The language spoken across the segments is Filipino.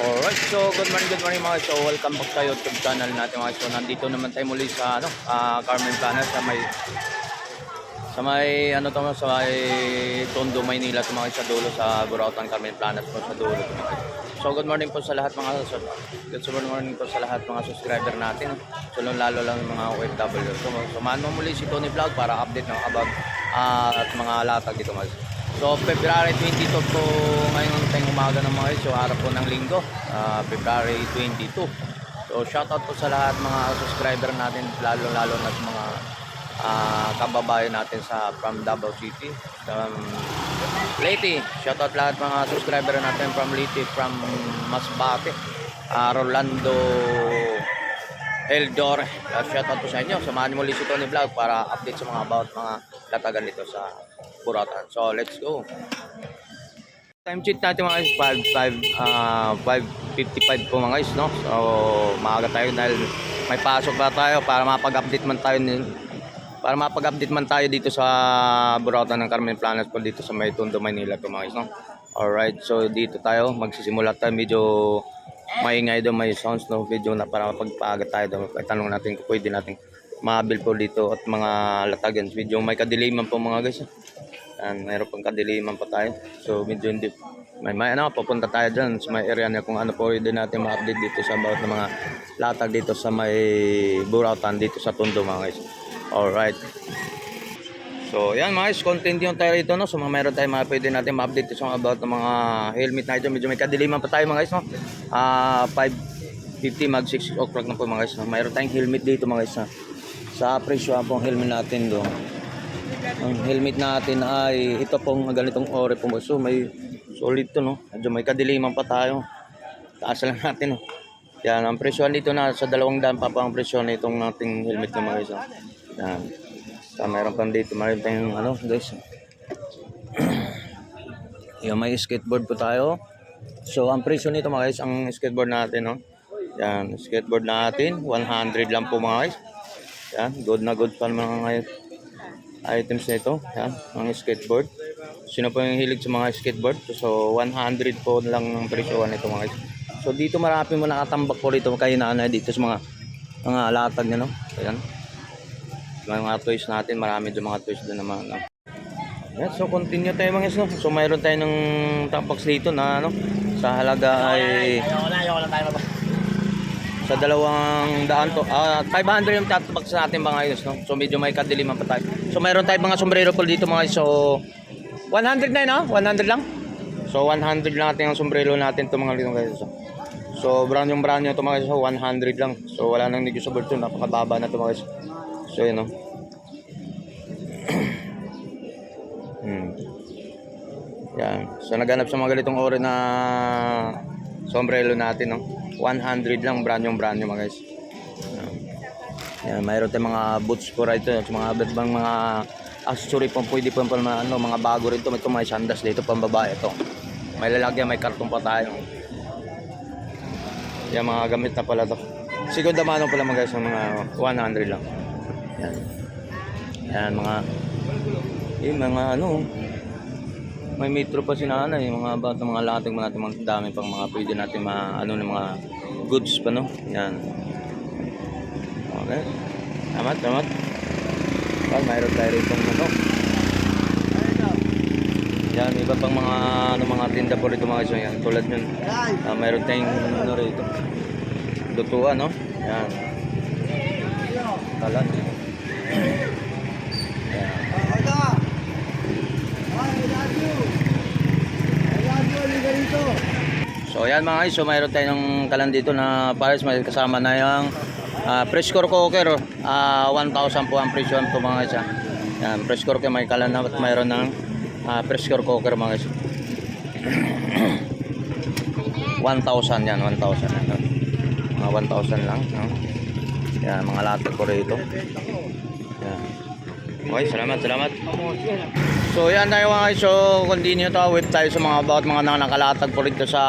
Alright, so good morning mga so welcome back sa YouTube channel natin mga so nandito naman tayo muli sa Carmen Plana sa may Tondo, Maynila mga sa dulo sa Burautan Carmen Planas po sa dulo mga. So good morning po sa lahat mga good morning po sa lahat mga subscriber natin. So lalo lang mga OFW. So samahan mo muli si Tony Vlog para update ng abag at mga latag dito mga. So February 22 po ngayon tayong umaga ng mga so araw po ng linggo, February 22. So shoutout po sa lahat mga subscriber natin lalo na sa mga kababayan natin from Davao City, from Leyte. Shoutout lahat mga subscriber natin from Leyte, from Masbate, Rolando, Eldor. Shoutout po sa inyo. Samahan mo ulit si Tony Vlog para update sa mga about mga latagan dito sa Burautan. So let's go. Time sheet natin mga guys 5:55 po mga guys, no? So maaga tayo dahil may pasok pa tayo para mapag-update man tayo dito sa Burautan ng Carmen Planas po dito sa may Tondo, Maynila po mga guys, no? Alright, so dito tayo magsisimula tayo. Medyo maingay daw, may sounds, no? Video na para mapagpaaga tayo daw. Tanong natin kung pwede natin mabil po dito at mga latagan. Medyo may kadiliman po mga guys, and mayroon pang kadiliman pa tayo. So medyo hindi may papunta tayo dyan sa may area na kung ano po pwede natin ma-update dito sa about ng mga latag dito sa may Burautan dito sa Tondo mga guys. Alright. So yan mga guys, continue tayo rito, no? So mayroon tayong mga pwede natin ma-update sa about ng mga helmet na ito. Medyo may kadiliman pa tayo mga guys, no? 5:50 mag 6 o'clock na po mga guys, no? Mayroon tayong helmet dito mga guys, no? Sa presyo pong helmet natin do. Ang helmet natin ay ito pong ganitong ore po. So may solid to, no? Medyo may kadiliman pa tayo. Taas lang natin, no? Yan ang presyo dito na sa 200 pa ang presyo nitong nating helmet na mga guys, no? Yan. So mayroon pa dito, mayroon tayong guys. Yung may skateboard po tayo. So ang presyo nito mga guys, ang skateboard natin, no? Yan, skateboard natin 100 lang po mga guys. Yan, good na good pa mga items nito. Yan, ang skateboard. Sino po yung hilig sa mga skateboard? So 100 po lang ang presyo nito mga guys. So dito marami mo nakatambak po dito kay nanay dito sa mga latag niya, no? Ayan. Mga toys natin, marami din mga toys doon naman, no? Yan, so continue tayo mga guys, no? So mayroon tayo ng tampax dito na sa halaga ay ayoko lang tayo sa 200 to 500 yung tampax natin mga guys, no? So medyo may kadiliman pa tayo. So mayroon tayong mga sombrero po dito mga guys. So 100 na yun, no? 100 lang. So 100 lang natin ang sombrero natin to mga guys. So brand yung to mga guys, so 100 lang. So wala nang negotiable to, napakababa na to mga guys. So yun, no? Yan. So naganap sa mga ganitong ore na sombrero natin, no? 100 lang, brand yung mga guys. Yan, mayroon tayong mga boots po rito, mga accessory po pwede po mga bago rin to. May mga sandas dito pang babae ito. May lalagyan, may karton pa tayo. Yan, mga gamit na pala to. Segunda mano pala mga guys, mga 100 lang. Yan. Yan mga may metro pa si nanay, mga bata, mga latag, mga dami pang mga pwede natin ng mga goods pa, no? Yan. Okay. Salamat. Well, mayroon tayo rito yan, iba pang mga tinda po rito mga guys. Yan, tulad nun. Mayroon tayong rito. Lutuan, no? Yan. Kalan. So yan mga guys, so mayroon tayong kalan dito na pares, may kasama na yung fresh core cooker. 1,000 po ang presyo ito mga guys. Yan, fresh core cooker, may kalan na at mayroon ng fresh core cooker mga guys. 1,000 yan, 1,000 mga 1,000 lang, no? Yan, mga latag ko rito. Yan. Okay, salamat. So yan tayo mga guys, so continue with tayo sa mga about mga nakalatag po rito sa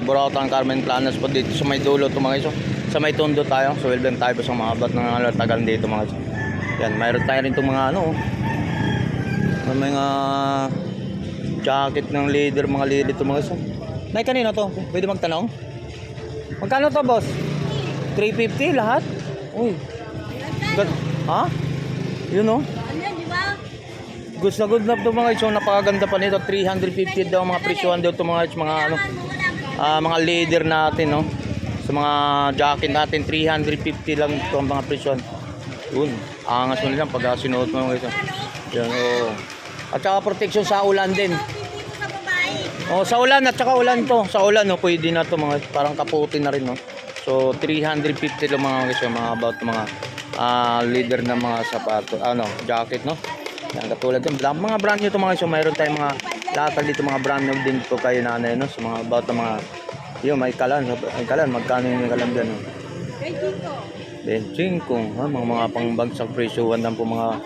Burautan Carmen Planas po dito sa may dulo to mga guys. So, sa may Tondo tayo, so welcome tayo sa mga about ng latagan dito mga guys. Yan, mayroon tayo rin itong mga may mga jacket ng leader, mga leader ito mga guys. Nay, kanina to? Pwede magtanong? Magkano to, boss? 350 lahat? Uy. Ha? Yun oh. Di ba? Good na to mga guys. So napakaganda pa nito. 350 daw mga presyohan daw to mga guys. Mga ano, mga leader natin no. Sa mga jacket natin 350 lang to ang mga presyohan. Yun. Angas mo lang pag sinuot mo mga guys. Yan oh. At saka protection sa ulan din. Sa babae. Oh, sa ulan at saka ulan to. Sa ulan no, pwede na to mga parang kaputi na rin no. So 350 lang mga guys, mga about mga leader ng mga sapato, jacket no. Yan katulad ng mga brand new to mga guys. So mayroon tayong mga latag dito mga brand new din to kayo nanay no. So mga about ng mga yun, may kalan, magkano yung kalan diyan no? 25, ha, mga pangbagsak presyo lang po mga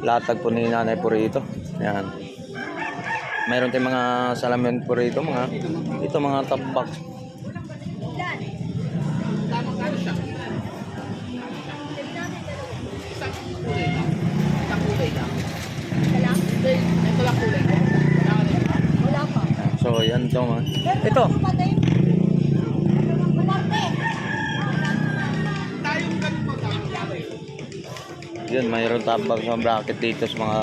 latag po ni nanay po rito. Yan. Mayroon tayong mga salamin po rito, mga top box. So yan to mga. Ito. Yan, mayroon top box sa bracket dito sa mga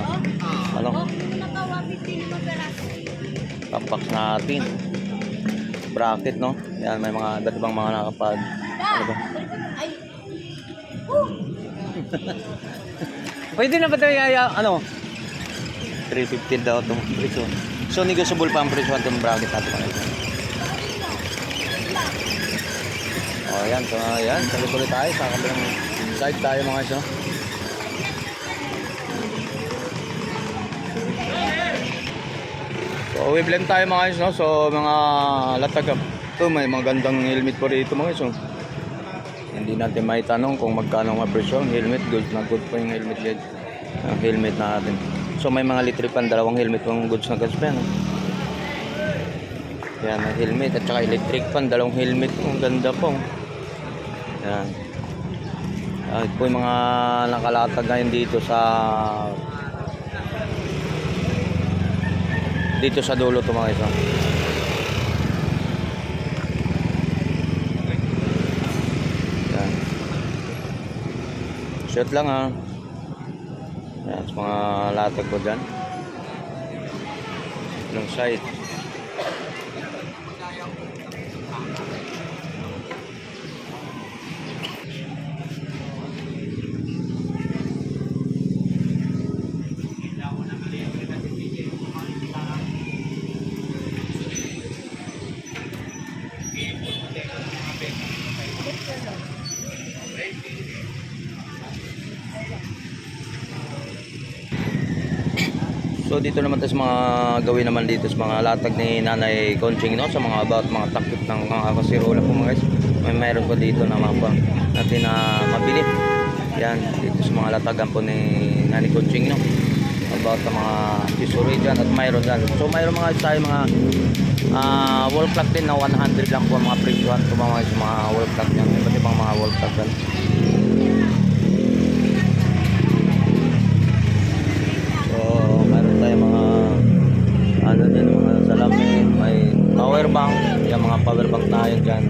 top box natin. Bracket no. Yan may mga iba't ibang mga nakapad. Ano ba? Pwede na ba tayo 350 daw itong presyo. So negotiable pa ang presyo itong bracket natin mga ito. O yan, so yan, tuloy-tuloy tayo sa kabilang side tayo mga ito. So wavelength tayo mga ito, no? So mga latag ito, may magandang helmet po rito mga ito. Hindi natin may tanong kung magkano ang presyo ng helmet. Good na good po yung helmet guys. Ang helmet natin. So may mga litripan, dalawang helmet pang goods na goods pa yan. Yan, ang helmet at saka electric pan, dalawang helmet. Ang ganda po. Yan. Ito po yung mga nakalatag ngayon dito sa dulo ito mga isa. Short lang ha. Yan, sa mga latag ko dyan. Long side. So dito naman tayo sa mga gawin naman dito sa mga latag ni Nanay Conching no, sa mga about mga takip ng mga kasirola po mga guys. Mayroon po dito na mga pa natin na mabili. Yan dito sa mga latagan po ni Nanay Conching no. About sa mga accessory dyan at mayroon dyan. So mayroon mga tayo mga wall clock din na 100 lang po ang mga presyohan sa mga wall clock yan. Iba't ibang mga wall clock yan. Mga salamin, may power bank, yung mga power bank tayo dyan.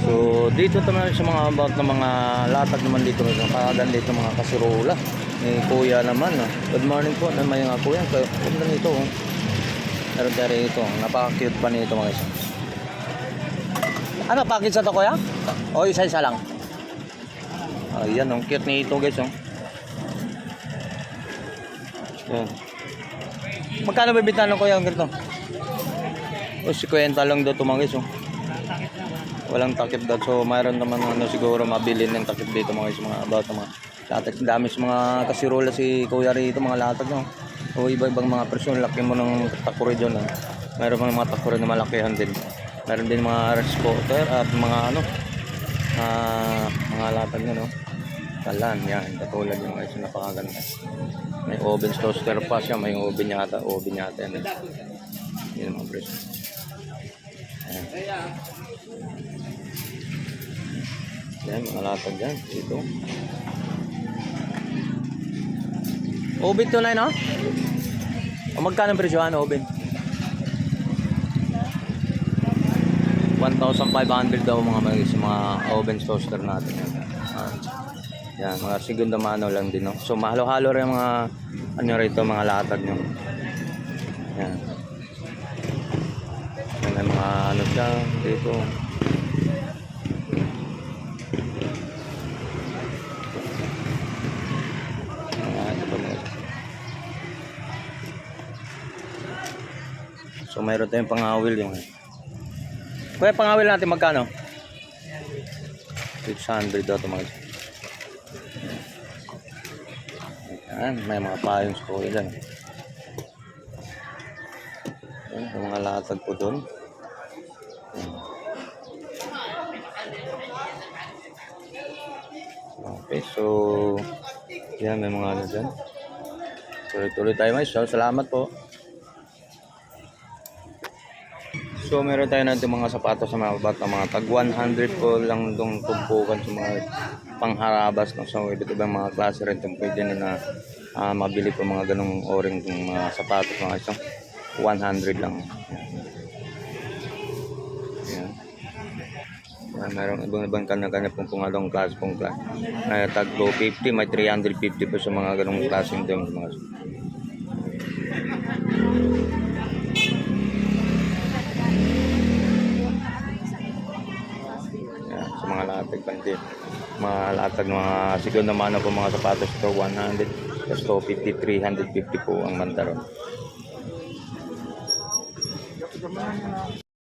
So dito naman sa mga about ng mga latag naman dito, nakakagan dito mga kasirola ni kuya naman. Good morning po, may mga kuya, ganda nito. Meron tayo rito, napaka-cute pa nito mga isa. Ano package sa to kuya? O isa-isa lang? Ayan, ang cute nito guys. Yan. Magkano bibenta ng kuya ang ganito? O 50 lang daw ito mga guys. Walang takip daw. So mayroon naman siguro mabili ng takip dito mga guys. Mga about mga latag. Dami sa mga kasirola si kuya rito mga latag. O iba-ibang mga presyon. Laki mo ng takuri dyan. Mayroon mga takuri na malakihan din. Mayroon din mga spotter at mga mga latag no. Kalan, yan, katulad yung guys, napakaganda. May oven toaster pa siya, may oven yata yan. Yan mga presyo. Yan, mga latag yan, dito. Obit to na, no? O magkano ang presyohan, Obit? 1,500 daw mga magiging sa mga oven toaster natin. Yan, mga segunda mano lang din, no? So, mahalo-halo rin mga, ano rito, mga latag nyo. Yan. Yan ang mga, ano siya, dito. Ito pa mga. So, mayroon tayong pangawil yung, kuya, pangawil natin magkano? 600 daw ito mga. Yan, may mga payong sa kuya dyan. Yan, may mga latag po doon. Okay, so yan, may mga ano dyan. Tuloy-tuloy tayo guys. So, salamat po. So meron tayo natin mga sapatos sa mga bata, mga tag 100 po lang itong tumpukan sa mga pangharabas, no? So iba't ibang mga klase rin itong pwede na mabili po mga ganong oring itong mga sapatos mga isang 100 lang. Yan. Yan, meron ibang kanya-kanya pong pungalong klase pong klase. Tag 250, may 350 po sa mga ganong klase itong mga. Sa mga latag pandi, mga latag, mga siguro naman po mga sapatos to 100, plus 250, 350 po ang mandaron.